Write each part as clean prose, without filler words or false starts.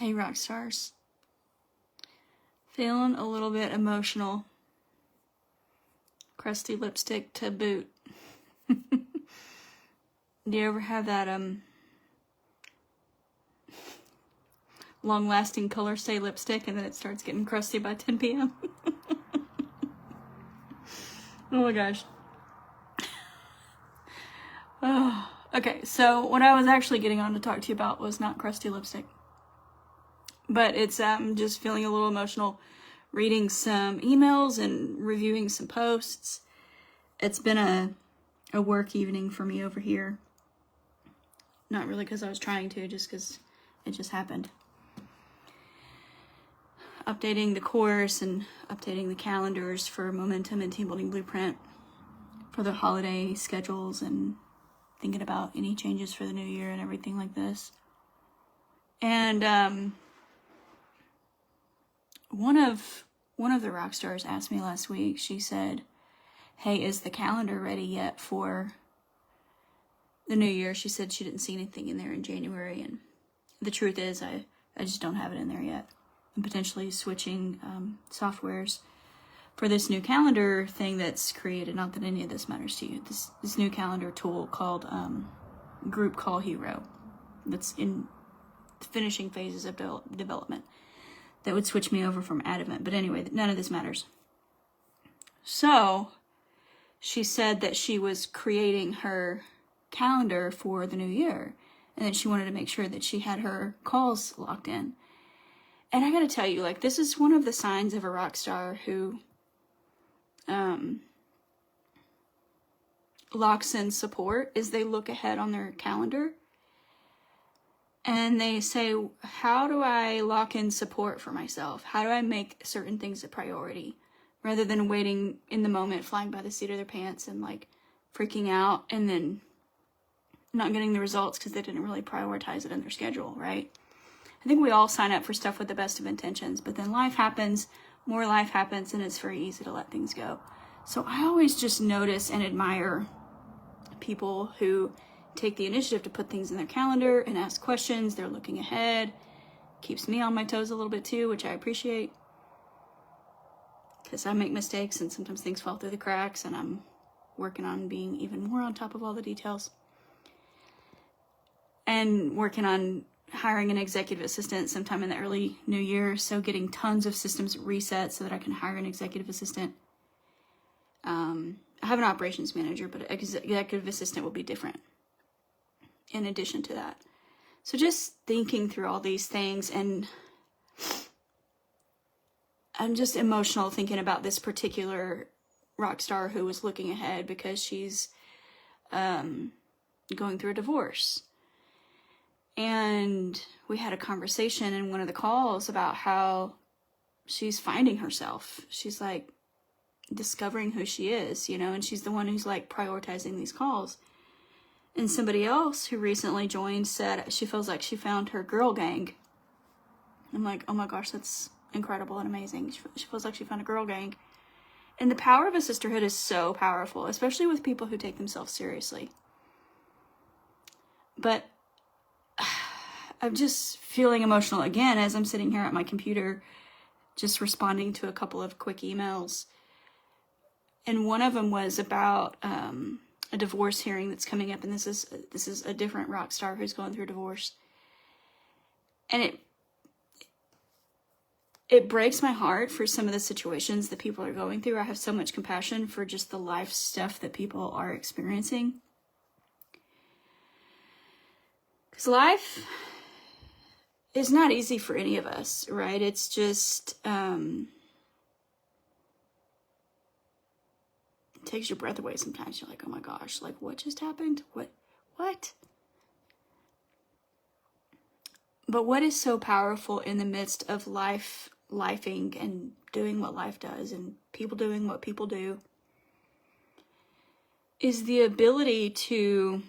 Hey, rock stars. Feeling a little bit emotional. Crusty lipstick to boot. Do you ever have that long-lasting color stay lipstick and then it starts getting crusty by 10 p.m.? Oh my gosh. Oh, okay, so what I was actually getting on to talk to you about was not crusty lipstick. But it's just feeling a little emotional, reading some emails and reviewing some posts. It's been a work evening for me over here. Not really because I was trying to, just because it just happened. Updating the course and updating the calendars for Momentum and Team Building Blueprint for the holiday schedules and thinking about any changes for the new year and everything like this. And one of the rock stars asked me last week, she said, hey, is the calendar ready yet for the new year? She said she didn't see anything in there in January, and the truth is I just don't have it in there yet. I'm potentially switching softwares for this new calendar thing that's created. Not that any of this matters to you. This new calendar tool called Group Call Hero that's in the finishing phases of development. That would switch me over from Advent. But anyway, none of this matters. So, she said that she was creating her calendar for the new year. And that she wanted to make sure that she had her calls locked in. And I gotta tell you, like, this is one of the signs of a rock star who locks in support, is they look ahead on their calendar. And they say, how do I lock in support for myself? How do I make certain things a priority? Rather than waiting in the moment, flying by the seat of their pants and like freaking out and then not getting the results because they didn't really prioritize it in their schedule, right? I think we all sign up for stuff with the best of intentions, but then life happens, more life happens, and it's very easy to let things go. So I always just notice and admire people who take the initiative to put things in their calendar and ask questions. They're looking ahead. Keeps me on my toes a little bit too, which I appreciate. Because I make mistakes and sometimes things fall through the cracks, and I'm working on being even more on top of all the details. And working on hiring an executive assistant sometime in the early new year. So getting tons of systems reset so that I can hire an executive assistant. I have an operations manager, but an executive assistant will be different. In addition to that. So just thinking through all these things, and I'm just emotional thinking about this particular rock star who was looking ahead because she's going through a divorce. And we had a conversation in one of the calls about how she's finding herself. She's like discovering who she is, you know, and she's the one who's like prioritizing these calls. And somebody else who recently joined said she feels like she found her girl gang. I'm like, oh my gosh, that's incredible and amazing. She feels like she found a girl gang. And the power of a sisterhood is so powerful, especially with people who take themselves seriously. But I'm just feeling emotional again as I'm sitting here at my computer, just responding to a couple of quick emails. And one of them was about a divorce hearing that's coming up, and this is a different rock star who's going through a divorce. And it breaks my heart for some of the situations that people are going through. I have so much compassion for just the life stuff that people are experiencing. Because life is not easy for any of us, right? It's just it takes your breath away sometimes. You're like, oh my gosh, like what just happened? What? But what is so powerful in the midst of lifing and doing what life does and people doing what people do is the ability to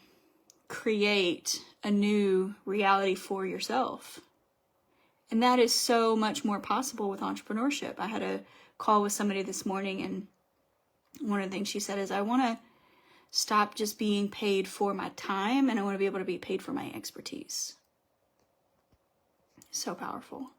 create a new reality for yourself. And that is so much more possible with entrepreneurship. I had a call with somebody this morning, and one of the things she said is, I want to stop just being paid for my time, and I want to be able to be paid for my expertise. So powerful.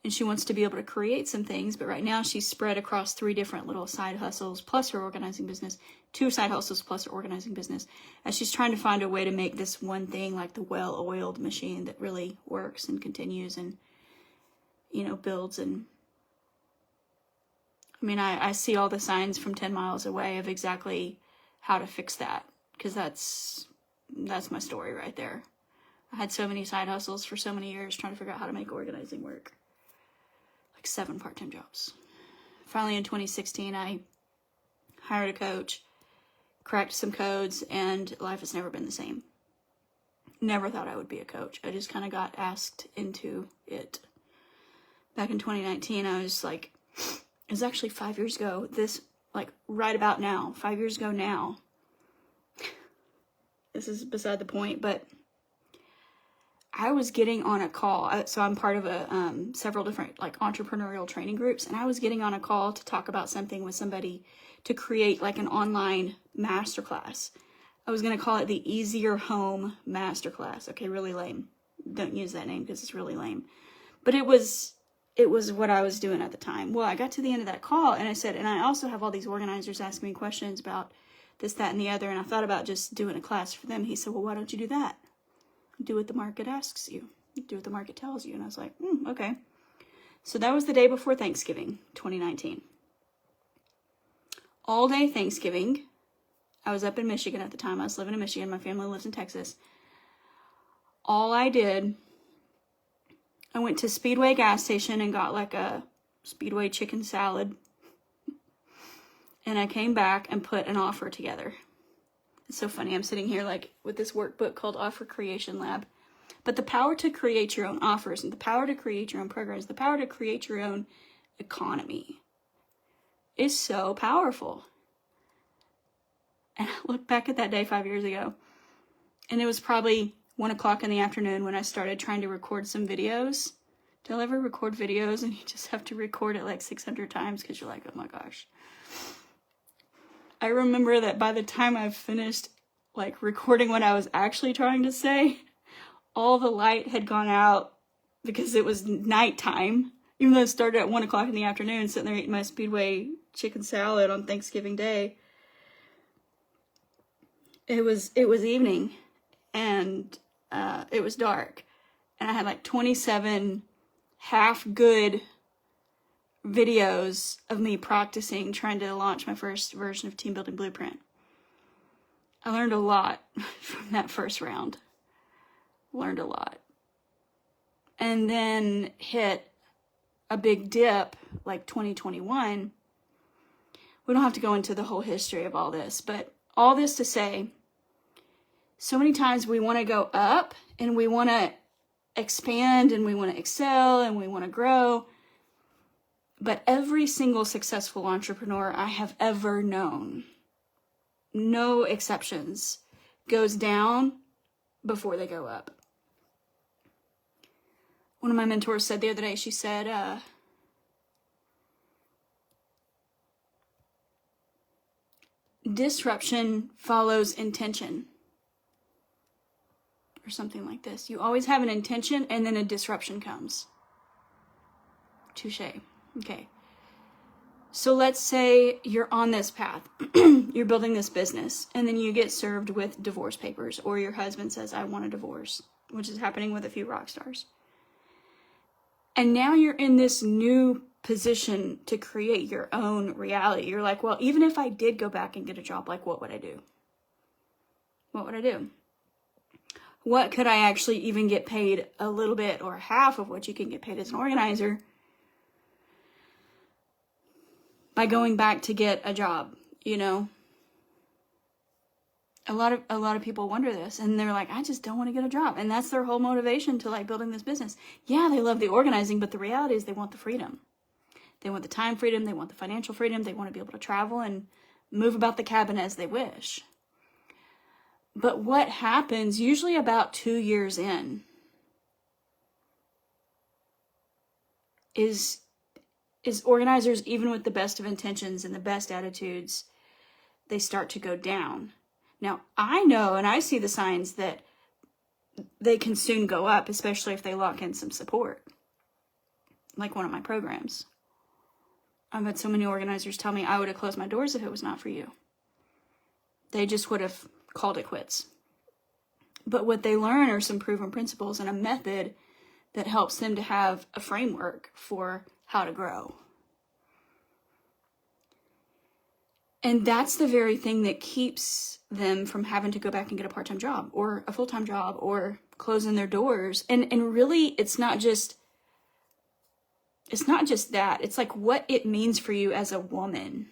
And she wants to be able to create some things, but right now she's spread across 3 different little side hustles plus her organizing business, 2 side hustles plus her organizing business, as she's trying to find a way to make this one thing like the well-oiled machine that really works and continues and, builds. And I mean, I see all the signs from 10 miles away of exactly how to fix that, because that's my story right there. I had so many side hustles for so many years trying to figure out how to make organizing work. 7 part-time jobs. Finally, in 2016, I hired a coach, cracked some codes, and life has never been the same. Never thought I would be a coach. I just kind of got asked into it. Back in 2019, I was like, it was actually 5 years ago. Right about now, 5 years ago now. This is beside the point, but I was getting on a call. So I'm part of several different entrepreneurial training groups, and I was getting on a call to talk about something with somebody to create an online masterclass. I was going to call it the Easier Home Masterclass. Okay, really lame. Don't use that name because it's really lame. But it was what I was doing at the time. Well, I got to the end of that call and I said, and I also have all these organizers asking me questions about this, that, and the other, and I thought about just doing a class for them. He said, well, why don't you do that? Do what the market asks you. Do what the market tells you. And I was like, okay. So that was the day before Thanksgiving, 2019. All day Thanksgiving, I was up in Michigan at the time. I was living in Michigan. My family lives in Texas. All I did, I went to Speedway gas station and got a Speedway chicken salad. And I came back and put an offer together. It's so funny. I'm sitting here with this workbook called Offer Creation Lab. But the power to create your own offers and the power to create your own programs, the power to create your own economy is so powerful. And I look back at that day 5 years ago, and it was probably 1:00 in the afternoon when I started trying to record some videos. Do you ever record videos and you just have to record it 600 times because you're like, oh my gosh. I remember that by the time I finished recording what I was actually trying to say, all the light had gone out because it was nighttime. Even though it started at 1:00 in the afternoon, sitting there eating my Speedway chicken salad on Thanksgiving Day. It was evening, and it was dark, and I had 27 half good videos of me practicing trying to launch my first version of Team Building Blueprint. I learned a lot from that first round. Learned a lot. And then hit a big dip 2021. We don't have to go into the whole history of all this, but all this to say, so many times we want to go up and we want to expand and we want to excel and we want to grow. But every single successful entrepreneur I have ever known, no exceptions, goes down before they go up. One of my mentors said the other day, she said, disruption follows intention. Or something like this. You always have an intention and then a disruption comes. Touché. Okay. So let's say you're on this path. You're building this business and then you get served with divorce papers, or your husband says, I want a divorce, which is happening with a few rock stars. And now you're in this new position to create your own reality. You're like, well, even if I did go back and get a job, what would I do? What would I do? What could I actually even get paid a little bit or half of what you can get paid as an organizer by going back to get a job, A lot of people wonder this, and they're like, I just don't want to get a job. And that's their whole motivation to building this business. Yeah, they love the organizing, but the reality is they want the freedom. They want the time freedom, they want the financial freedom, they want to be able to travel and move about the cabin as they wish. But what happens usually about 2 years in is organizers, even with the best of intentions and the best attitudes, they start to go down. Now, I know and I see the signs that they can soon go up, especially if they lock in some support, like one of my programs. I've had so many organizers tell me I would have closed my doors if it was not for you. They just would have called it quits. But what they learn are some proven principles and a method that helps them to have a framework for how to grow. And that's the very thing that keeps them from having to go back and get a part-time job or a full-time job or closing their doors. And really, it's not just that. It's like what it means for you as a woman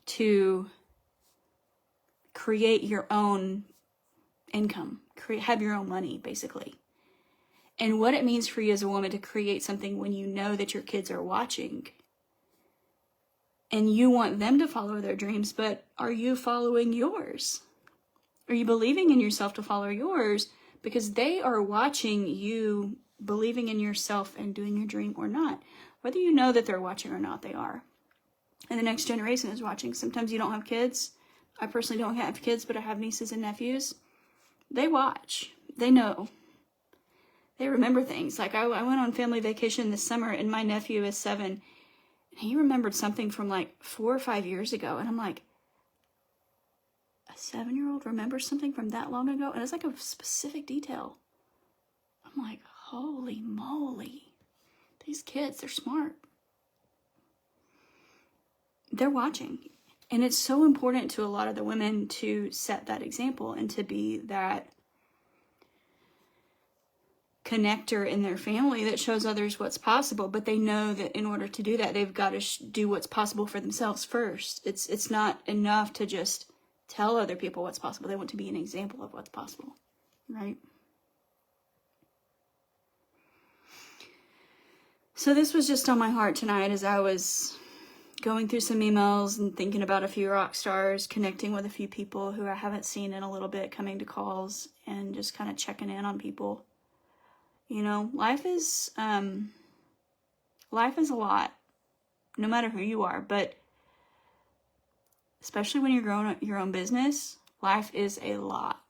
to create your own income, have your own money, basically. And what it means for you as a woman to create something when you know that your kids are watching and you want them to follow their dreams, but are you following yours? Are you believing in yourself to follow yours? Because they are watching you believing in yourself and doing your dream or not. Whether you know that they're watching or not, they are. And the next generation is watching. Sometimes you don't have kids. I personally don't have kids, but I have nieces and nephews. They watch. They know. They remember things. Like I went on family vacation this summer and my nephew is 7 and he remembered something from like 4 or 5 years ago. And I'm like, a 7-year-old remembers something from that long ago? And it's like a specific detail. I'm like, holy moly. These kids, they're smart. They're watching. And it's so important to a lot of the women to set that example and to be that connector in their family that shows others what's possible. But they know that in order to do that, they've got to do what's possible for themselves first. It's not enough to just tell other people what's possible. They want to be an example of what's possible, right? So this was just on my heart tonight as I was going through some emails and thinking about a few rock stars, connecting with a few people who I haven't seen in a little bit, coming to calls and just kind of checking in on people. You know, life is a lot, no matter who you are, but especially when you're growing up your own business, life is a lot.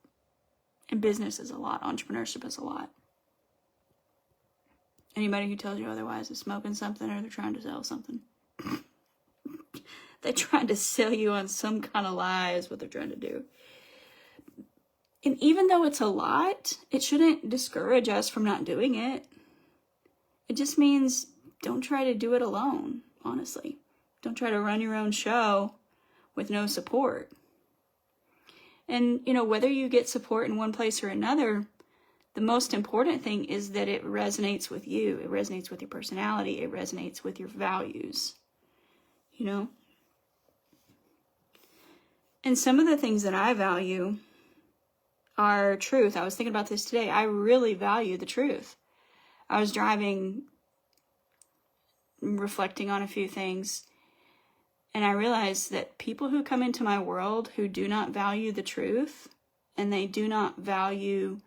And business is a lot. Entrepreneurship is a lot. Anybody who tells you otherwise is smoking something or they're trying to sell something. They're trying to sell you on some kind of lie is what they're trying to do. And even though it's a lot, it shouldn't discourage us from not doing it. It just means don't try to do it alone, honestly. Don't try to run your own show with no support. And, you know, whether you get support in one place or another, the most important thing is that it resonates with you. It resonates with your personality. It resonates with your values, you know? And some of the things that I value are truth. I was thinking about this today. I really value the truth. I was driving, reflecting on a few things, and I realized that people who come into my world who do not value the truth, and they do not value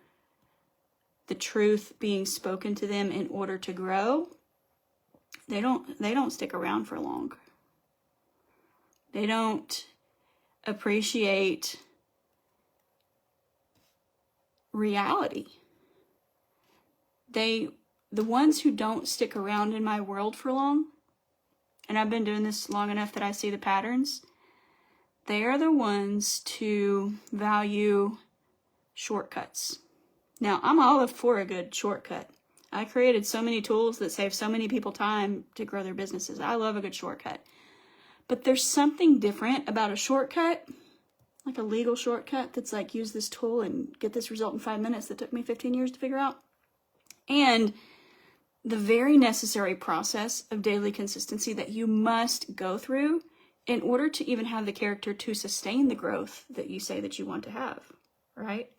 the truth being spoken to them in order to grow, they don't stick around for long. They don't appreciate reality. The ones who don't stick around in my world for long, and I've been doing this long enough that I see the patterns, they are the ones to value shortcuts. Now, I'm all for a good shortcut. I created so many tools that save so many people time to grow their businesses. I love a good shortcut. But there's something different about a shortcut, like a legal shortcut that's like, use this tool and get this result in 5 minutes that took me 15 years to figure out. And the very necessary process of daily consistency that you must go through in order to even have the character to sustain the growth that you say that you want to have, right?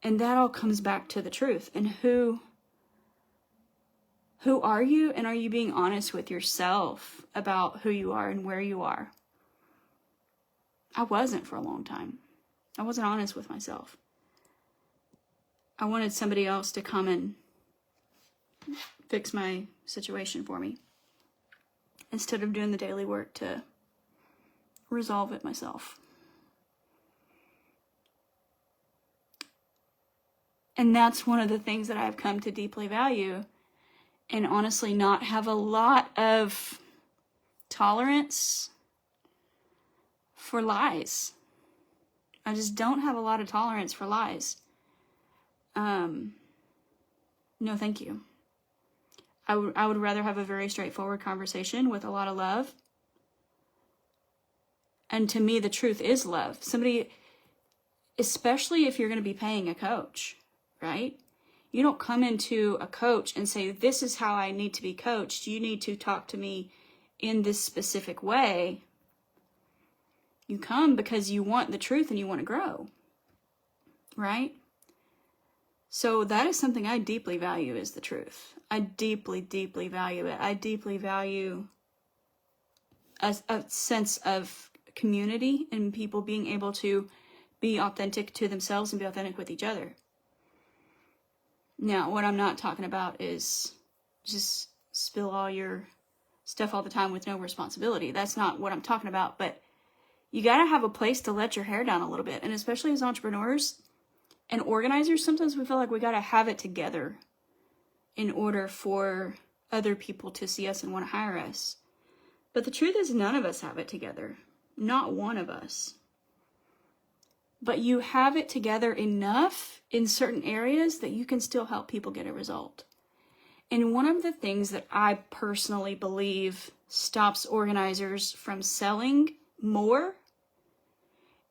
And that all comes back to the truth. And who are you? And are you being honest with yourself about who you are and where you are? I wasn't for a long time. I wasn't honest with myself. I wanted somebody else to come and fix my situation for me instead of doing the daily work to resolve it myself. And that's one of the things that I've come to deeply value, and honestly not have a lot of tolerance for lies. I just don't have a lot of tolerance for lies. No, thank you. I would rather have a very straightforward conversation with a lot of love. And to me, the truth is love. Somebody, especially if you're going to be paying a coach, right? You don't come into a coach and say, this is how I need to be coached. You need to talk to me in this specific way. You come because you want the truth and you want to grow, right? So that is something I deeply value, is the truth. I deeply, deeply value it. I deeply value a sense of community and people being able to be authentic to themselves and be authentic with each other. Now, what I'm not talking about is just spill all your stuff all the time with no responsibility. That's not what I'm talking about, but you got to have a place to let your hair down a little bit. And especially as entrepreneurs and organizers, sometimes we feel like we got to have it together in order for other people to see us and want to hire us. But the truth is, none of us have it together. Not one of us. But you have it together enough in certain areas that you can still help people get a result. And one of the things that I personally believe stops organizers from selling more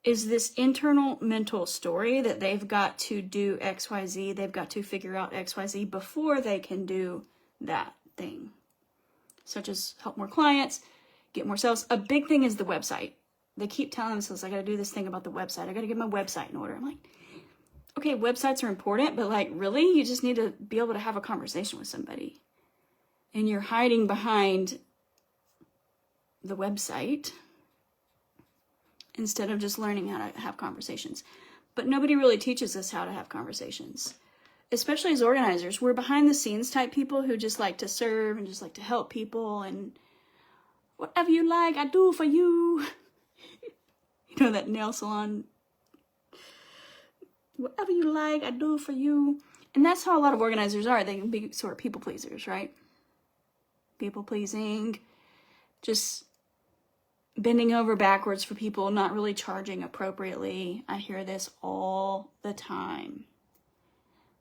is this internal mental story that they've got to do XYZ, they've got to figure out XYZ before they can do that thing. Such as help more clients, get more sales. A big thing is the website. They keep telling themselves, I got to do this thing about the website. I got to get my website in order. I'm like, okay, websites are important, but like, really? You just need to be able to have a conversation with somebody. And you're hiding behind the website instead of just learning how to have conversations. But nobody really teaches us how to have conversations. Especially as organizers, we're behind the scenes type people who just like to serve and just like to help people and whatever you like, I do for you. You know that nail salon, whatever you like, I do for you. And that's how a lot of organizers are. They can be sort of people pleasers, right? People pleasing, just bending over backwards for people, not really charging appropriately. I hear this all the time.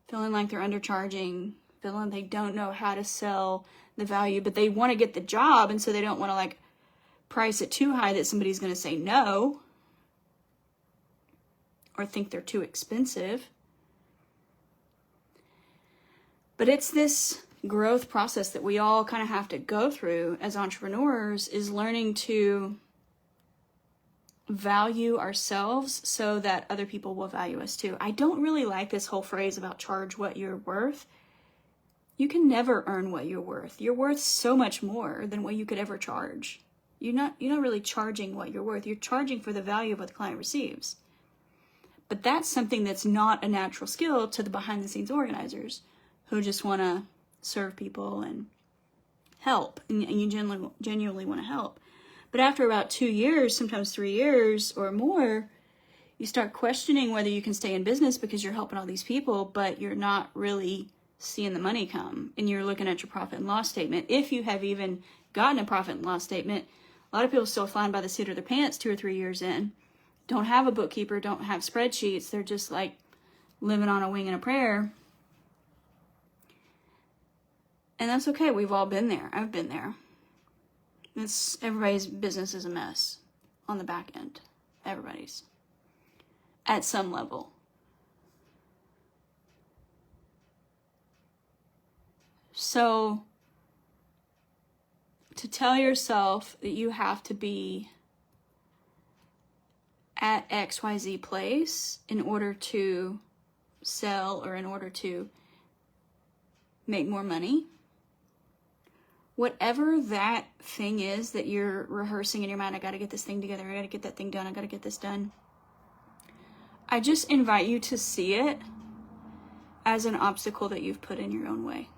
Feeling like they're undercharging, feeling they don't know how to sell the value, but they want to get the job, and so they don't want to like price it too high that somebody's going to say no or think they're too expensive. But it's this growth process that we all kind of have to go through as entrepreneurs, is learning to value ourselves so that other people will value us too. I don't really like this whole phrase about charge what you're worth. You can never earn what you're worth. You're worth so much more than what you could ever charge. You're not really charging what you're worth. You're charging for the value of what the client receives. But that's something that's not a natural skill to the behind the scenes organizers who just want to serve people and help, and you genuinely want to help. But after about 2 years, sometimes 3 years or more, you start questioning whether you can stay in business because you're helping all these people, but you're not really seeing the money come. And you're looking at your profit and loss statement. If you have even gotten a profit and loss statement, a lot of people still flying by the seat of their pants 2 or 3 years in, don't have a bookkeeper, don't have spreadsheets. They're just like living on a wing and a prayer. And that's okay. We've all been there. I've been there. Everybody's business is a mess on the back end. Everybody's. At some level. So, to tell yourself that you have to be at XYZ place in order to sell or in order to make more money, whatever that thing is that you're rehearsing in your mind, I got to get this thing together, I got to get that thing done, I got to get this done. I just invite you to see it as an obstacle that you've put in your own way.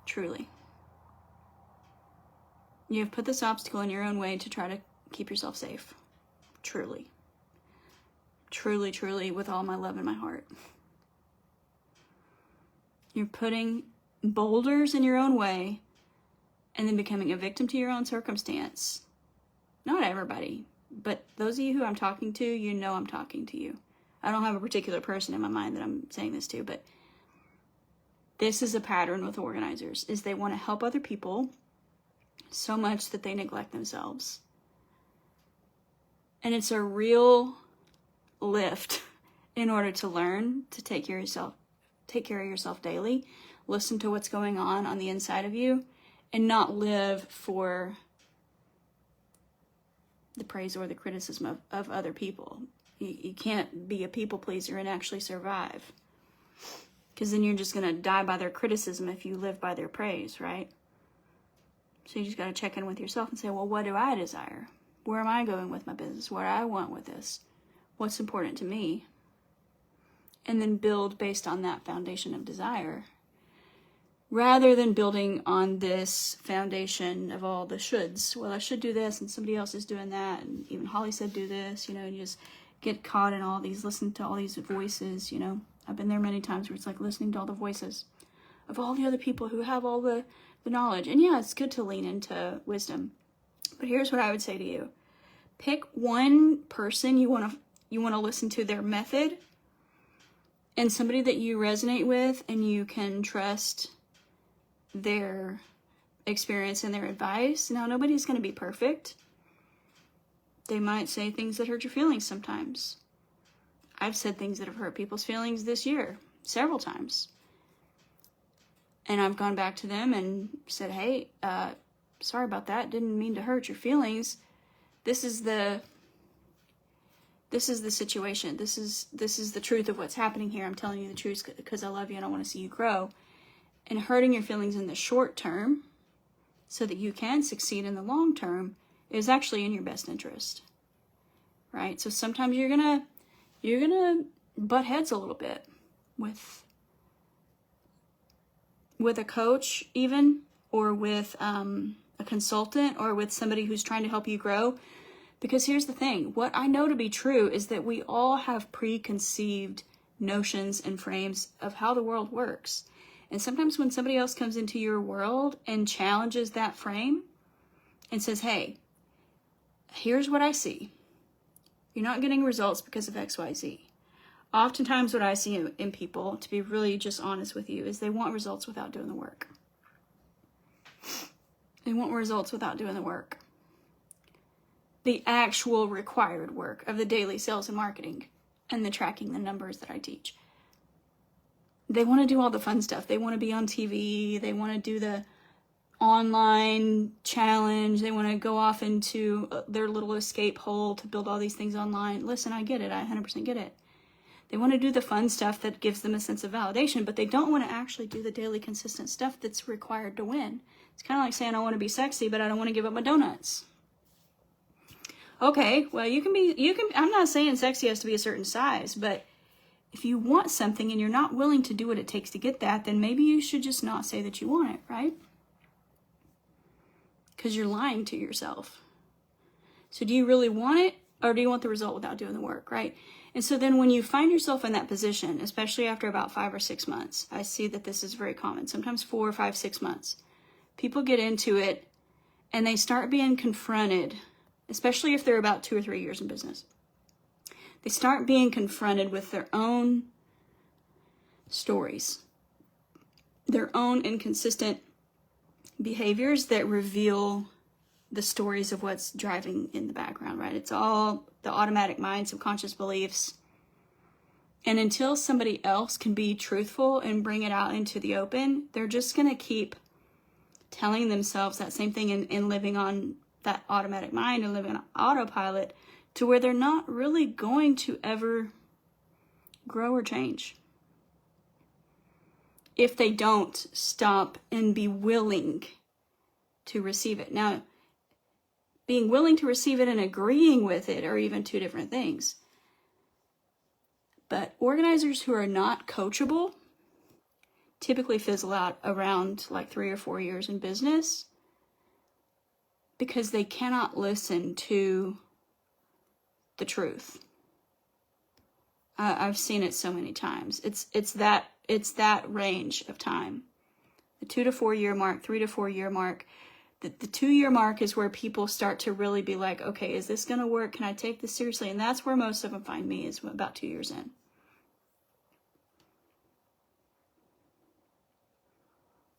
Truly. You've put this obstacle in your own way to try to keep yourself safe. Truly. Truly, truly, with all my love in my heart. You're putting boulders in your own way and then becoming a victim to your own circumstance. Not everybody, but those of you who I'm talking to, you know I'm talking to you. I don't have a particular person in my mind that I'm saying this to, but this is a pattern with organizers, is they want to help other people so much that they neglect themselves. And it's a real lift in order to learn to take care of yourself daily, listen to what's going on the inside of you, and not live for the praise or the criticism of other people. You can't be a people pleaser and actually survive, because then you're just going to die by their criticism if you live by their praise, right? So you just got to check in with yourself and say, well, what do I desire? Where am I going with my business? What do I want with this? What's important to me? And then build based on that foundation of desire, rather than building on this foundation of all the shoulds. Well, I should do this, and somebody else is doing that, and even Holly said do this, and you just get caught in all these, listen to all these voices, I've been there many times where it's like listening to all the voices of all the other people who have all the knowledge. And yeah, it's good to lean into wisdom. But here's what I would say to you. Pick one person you want to listen to their method, and somebody that you resonate with and you can trust their experience and their advice. Now, nobody's going to be perfect. They might say things that hurt your feelings sometimes. I've said things that have hurt people's feelings this year several times. And I've gone back to them and said, hey, sorry about that. Didn't mean to hurt your feelings. This is the situation. This is the truth of what's happening here. I'm telling you the truth because I love you and I want to see you grow. And hurting your feelings in the short term so that you can succeed in the long term is actually in your best interest, right? So sometimes you're gonna butt heads a little bit with a coach even, or with a consultant, or with somebody who's trying to help you grow. Because here's the thing, what I know to be true is that we all have preconceived notions and frames of how the world works. And sometimes when somebody else comes into your world and challenges that frame and says, hey, here's what I see. You're not getting results because of XYZ. Oftentimes what I see in people, to be really just honest with you, is they want results without doing the work. They want results without doing the work. The actual required work of the daily sales and marketing and the tracking the numbers that I teach. They want to do all the fun stuff. They want to be on TV. They want to do the online challenge. They want to go off into their little escape hole to build all these things online. Listen, I get it. I 100% get it. They want to do the fun stuff that gives them a sense of validation, but they don't want to actually do the daily consistent stuff that's required to win. It's kind of like saying I want to be sexy, but I don't want to give up my donuts. Okay, well, I'm not saying sexy has to be a certain size, but if you want something and you're not willing to do what it takes to get that, then maybe you should just not say that you want it, right? Because you're lying to yourself. So do you really want it, or do you want the result without doing the work, right? And so then when you find yourself in that position, especially after about 5 or 6 months, I see that this is very common, sometimes 4 or 5, 6 months, people get into it and they start being confronted, especially if they're about 2 or 3 years in business. They start being confronted with their own stories, their own inconsistent behaviors that reveal the stories of what's driving in the background, right? It's all the automatic mind, subconscious beliefs. And until somebody else can be truthful and bring it out into the open, they're just going to keep telling themselves that same thing and living on that automatic mind and living on autopilot to where they're not really going to ever grow or change if they don't stop and be willing to receive it. Now, being willing to receive it and agreeing with it are even two different things. But organizers who are not coachable typically fizzle out around like 3 or 4 years in business because they cannot listen to the truth I've seen it so many times. It's that range of time. The 2 to 4 year mark, 3 to 4 year mark. The 2 year mark is where people start to really be like, okay, is this going to work? Can I take this seriously? And that's where most of them find me, is about 2 years in.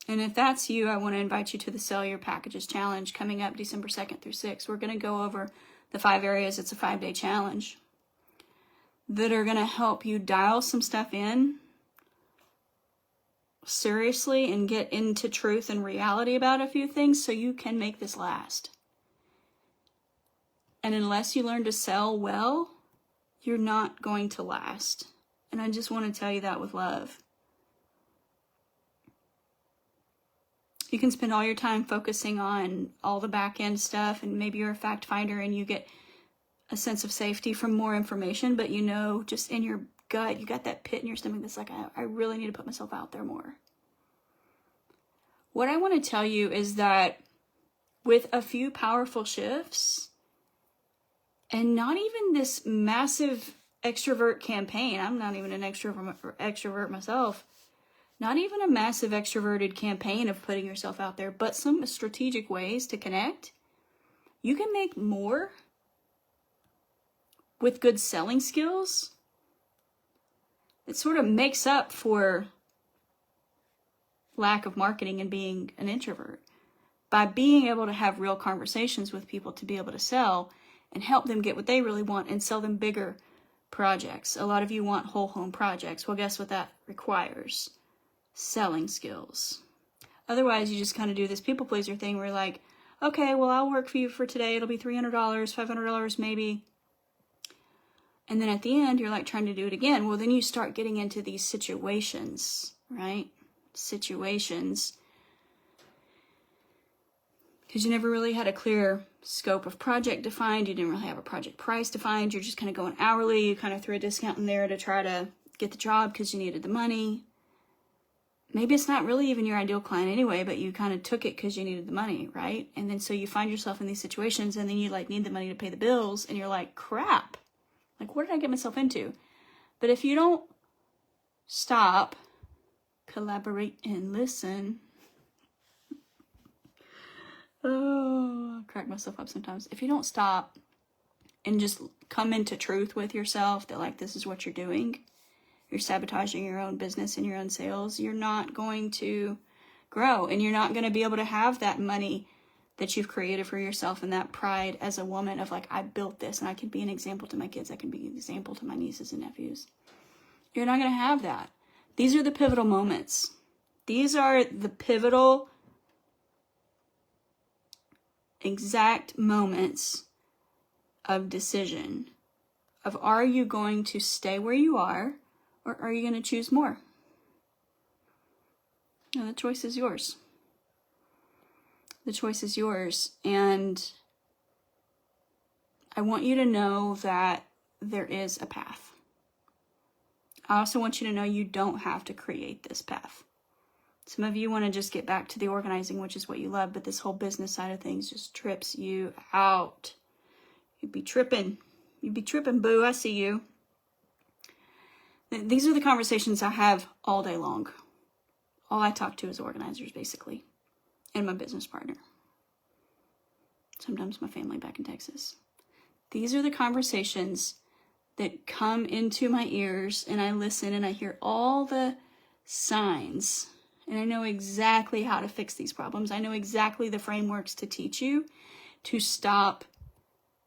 And if that's you, I want to invite you to the Sell Your Packages Challenge coming up December 2nd through 6th. We're going to go over the 5 areas. It's a 5-day challenge that are going to help you dial some stuff in seriously and get into truth and reality about a few things so you can make this last. And unless you learn to sell well, you're not going to last. And I just want to tell you that with love. You can spend all your time focusing on all the back end stuff, and maybe you're a fact finder and you get a sense of safety from more information, but you know, just in your gut, you got that pit in your stomach that's like, I really need to put myself out there more. What I want to tell you is that with a few powerful shifts, and not even this massive extrovert campaign, I'm not even an extrovert myself, not even a massive extroverted campaign of putting yourself out there, but some strategic ways to connect, you can make more with good selling skills. It sort of makes up for lack of marketing and being an introvert. By being able to have real conversations with people to be able to sell and help them get what they really want and sell them bigger projects. A lot of you want whole home projects. Well, guess what that requires? Selling skills. Otherwise, you just kind of do this people pleaser thing where you're like, okay, well, I'll work for you for today. It'll be $300, $500 maybe. And then at the end, you're like trying to do it again. Well, then you start getting into these situations, right? Situations. Because you never really had a clear scope of project defined. You didn't really have a project price defined. You're just kind of going hourly. You kind of threw a discount in there to try to get the job because you needed the money. Maybe it's not really even your ideal client anyway, but you kind of took it because you needed the money, right? And then so you find yourself in these situations, and then you like need the money to pay the bills, and you're like, crap. Like, what did I get myself into? But if you don't stop, collaborate, and listen. Oh, I crack myself up sometimes. If you don't stop and just come into truth with yourself that like this is what you're doing, you're sabotaging your own business and your own sales, you're not going to grow, and you're not going to be able to have that money that you've created for yourself and that pride as a woman of like, I built this and I can be an example to my kids. I can be an example to my nieces and nephews. You're not going to have that. These are the pivotal moments. These are the pivotal exact moments of decision of, are you going to stay where you are, or are you going to choose more? Now, the choice is yours. The choice is yours. And I want you to know that there is a path. I also want you to know you don't have to create this path. Some of you want to just get back to the organizing, which is what you love, but this whole business side of things just trips you out. You'd be tripping. You'd be tripping, boo. I see you. These are the conversations I have all day long. All I talk to is organizers, basically, and my business partner. Sometimes my family back in Texas. These are the conversations that come into my ears, and I listen and I hear all the signs, and I know exactly how to fix these problems. I know exactly the frameworks to teach you to stop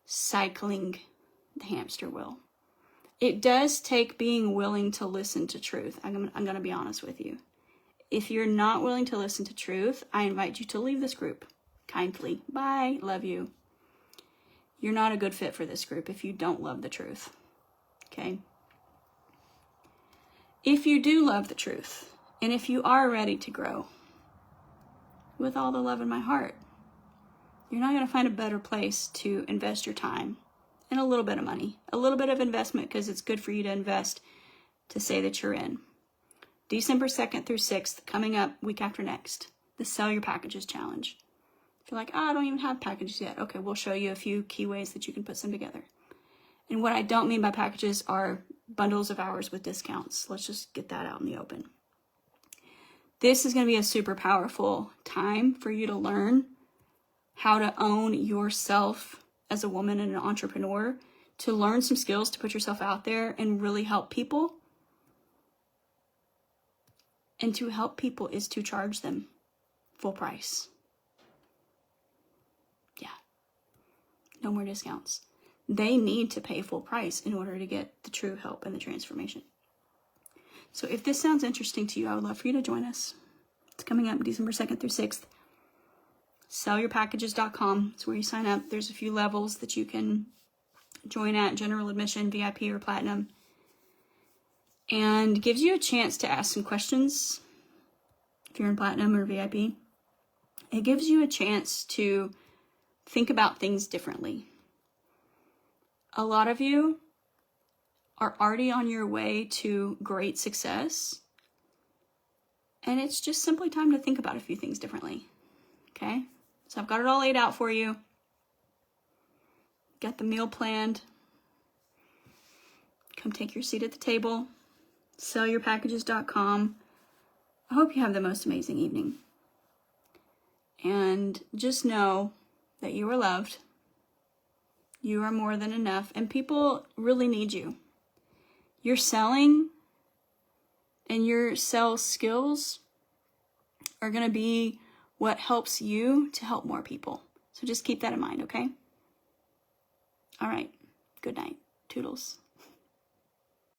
cycling the hamster wheel. It does take being willing to listen to truth. I'm going to be honest with you. If you're not willing to listen to truth, I invite you to leave this group kindly. Bye. Love you. You're not a good fit for this group if you don't love the truth. Okay? If you do love the truth, and if you are ready to grow with all the love in my heart, you're not going to find a better place to invest your time and a little bit of money, a little bit of investment, because it's good for you to invest to say that you're in. December 2nd through 6th, coming up week after next, the Sell Your Packages Challenge. If you're like, I don't even have packages yet. Okay, we'll show you a few key ways that you can put some together. And what I don't mean by packages are bundles of hours with discounts. Let's just get that out in the open. This is going to be a super powerful time for you to learn how to own yourself as a woman and an entrepreneur, to learn some skills to put yourself out there and really help people. And to help people is to charge them full price. Yeah. No more discounts. They need to pay full price in order to get the true help and the transformation. So if this sounds interesting to you, I would love for you to join us. It's coming up December 2nd through 6th. Sellyourpackages.com is where you sign up. There's a few levels that you can join at: general admission, VIP, or platinum. And gives you a chance to ask some questions if you're in platinum or VIP. It gives you a chance to think about things differently. A lot of you are already on your way to great success, and it's just simply time to think about a few things differently. Okay? So I've got it all laid out for you. Got the meal planned. Come take your seat at the table. Sellyourpackages.com. I hope you have the most amazing evening. And just know that you are loved. You are more than enough. And people really need you. Your selling and your sales skills are going to be what helps you to help more people. So just keep that in mind, okay? All right. Good night. Toodles.